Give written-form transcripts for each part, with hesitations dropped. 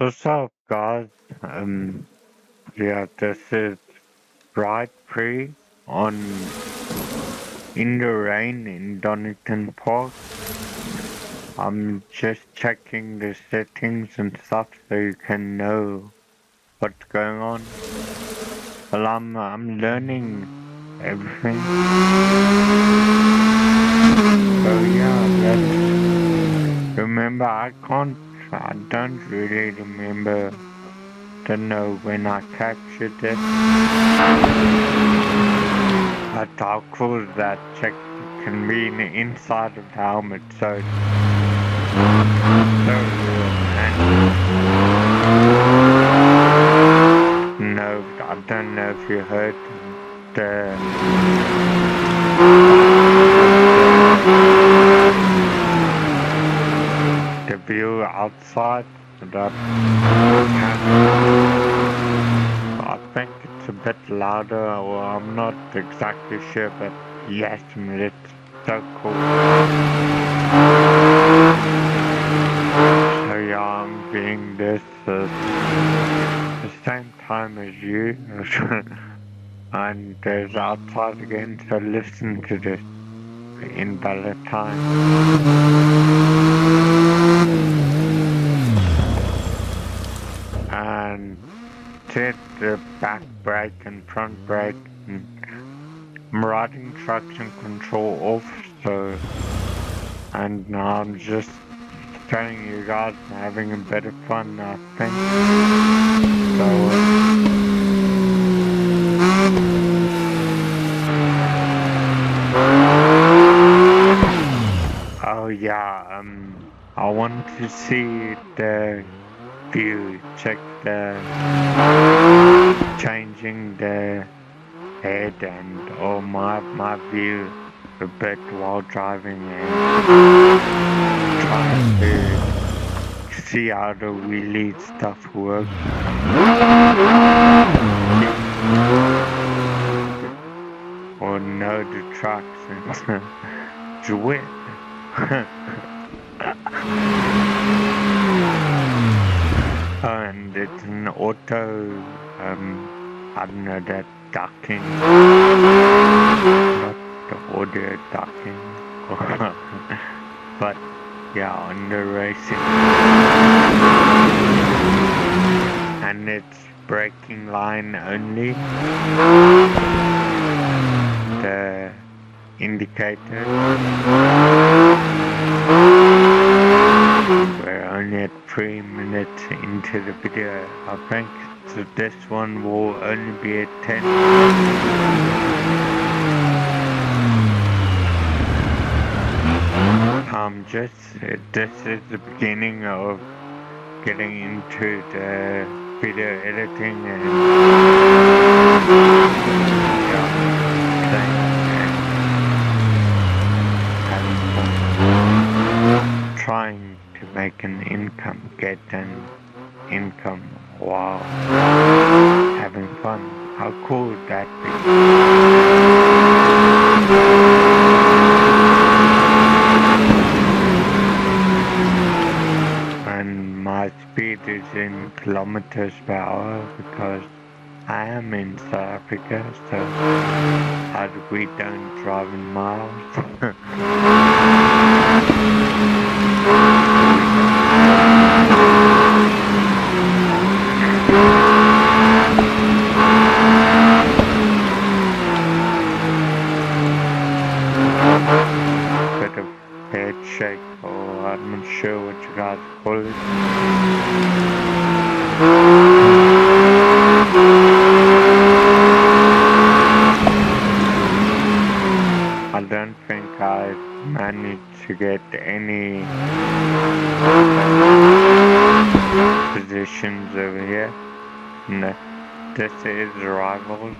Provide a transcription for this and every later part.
What's up, guys? Yeah, this is Ride Free on In the Rain in Donington Park. I'm just checking the settings and stuff so you can know what's going on. Well, I'm learning everything. So yeah, let's remember. I don't really remember. Don't know when I captured it. But how cool is that? Check can be in the inside of the helmet, so it's so real, man. No, I don't know if you heard the view outside. That I think it's a bit louder, or I'm not exactly sure, but yes, it's so cool. So yeah, I'm being this the same time as you, and there's outside again, so listen to this in better time. And set the back brake and front brake. I'm riding traction control off, so, and now I'm just showing you guys having a bit of fun, I think. So, oh yeah, I want to see the view, check the changing the head and or my view a bit while driving and trying to see how the wheelie stuff works. Or know the trucks and do it. And it's an auto, I don't know, that ducking, not the audio ducking, but yeah, on the racing. And it's braking line only. The indicator. We're only at 3 minutes into the video, I think. So this one will only be at 10. This is the beginning of getting into the video editing and trying to make an income, get an income while having fun. How cool would that be? And my speed is in kilometers per hour because I am in South Africa, so we don't drive in miles. Bit of head shake, or I'm not sure what you guys call it. I don't think I managed to get any positions over here. No, this is rival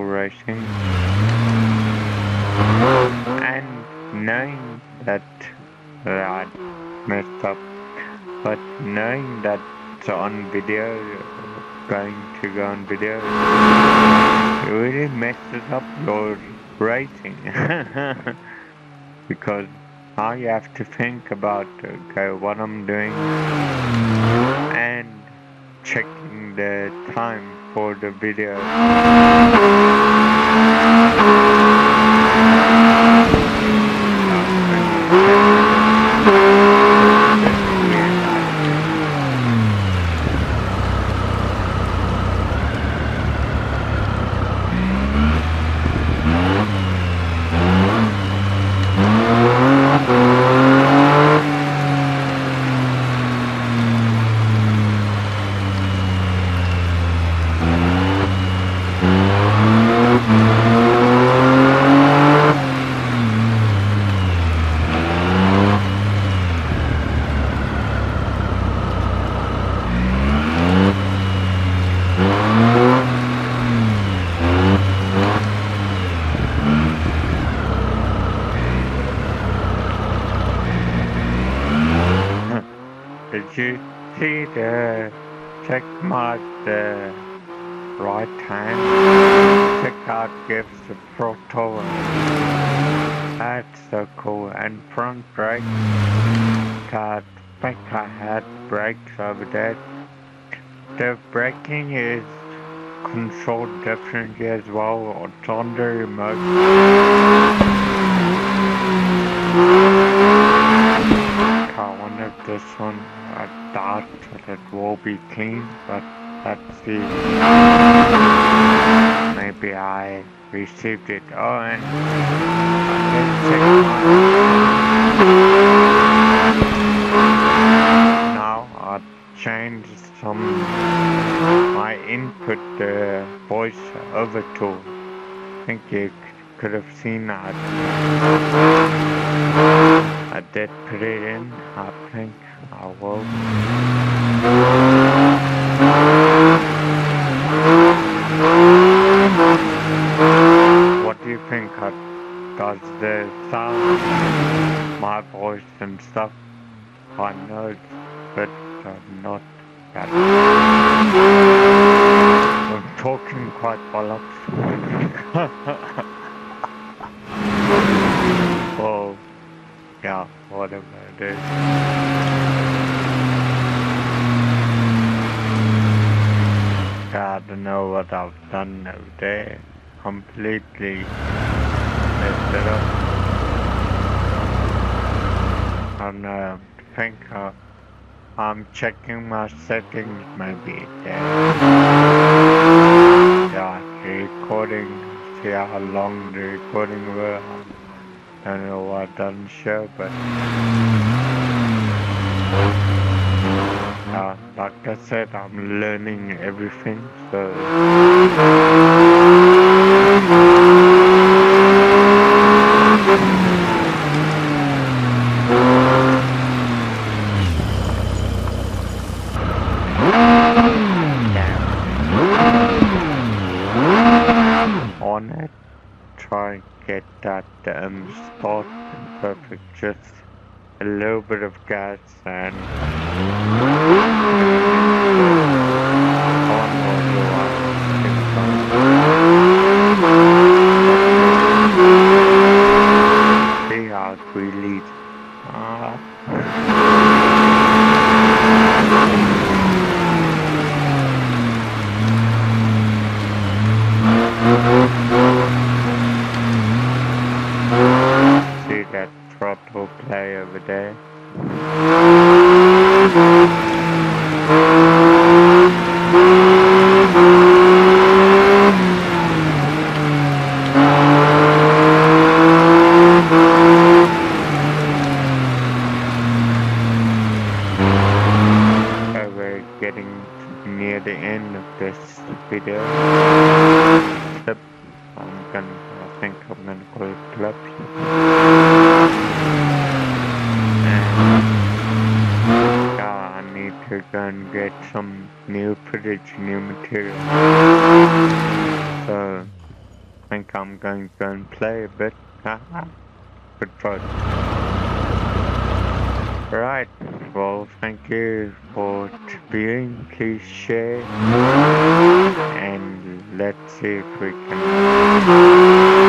racing. And knowing that I messed up, but knowing that it's on video, going to go on video, it really messes up your racing. Because now you have to think about, okay, what I'm doing checking the time for the video. Did you see the check mark the right hand? Checkout gives the throttle. That's so cool. And front brake. I think I had brakes over there. The braking is controlled differently as well. It's on the remote. I wonder if this one, I doubt that it will be clean, but let's see. Maybe I received it. Oh, and let's check now. I changed my input voice over tool. I think you could have seen that. I did put it in. I think I will. What do you think? Does the sound, my voice and stuff? I know it's but not that. I'm talking quite bollocks. Oh, yeah, whatever it is. I don't know what I've done over there. Completely messed it up. I don't know. I think I'm checking my settings maybe there. Yeah, the recording. See how long the recording will. I don't know what doesn't show, but like I said, I'm learning everything, so on it, try and get that start perfect, just a little bit of gas and see how it really see that throttle play over there. So we're getting near the end of this video. Yep, I think I'm gonna call it clips. I need to go and get some new footage, new material. So I think I'm going to go and play a bit. Good fun. Right, well, thank you for viewing. Please share and let's see if we can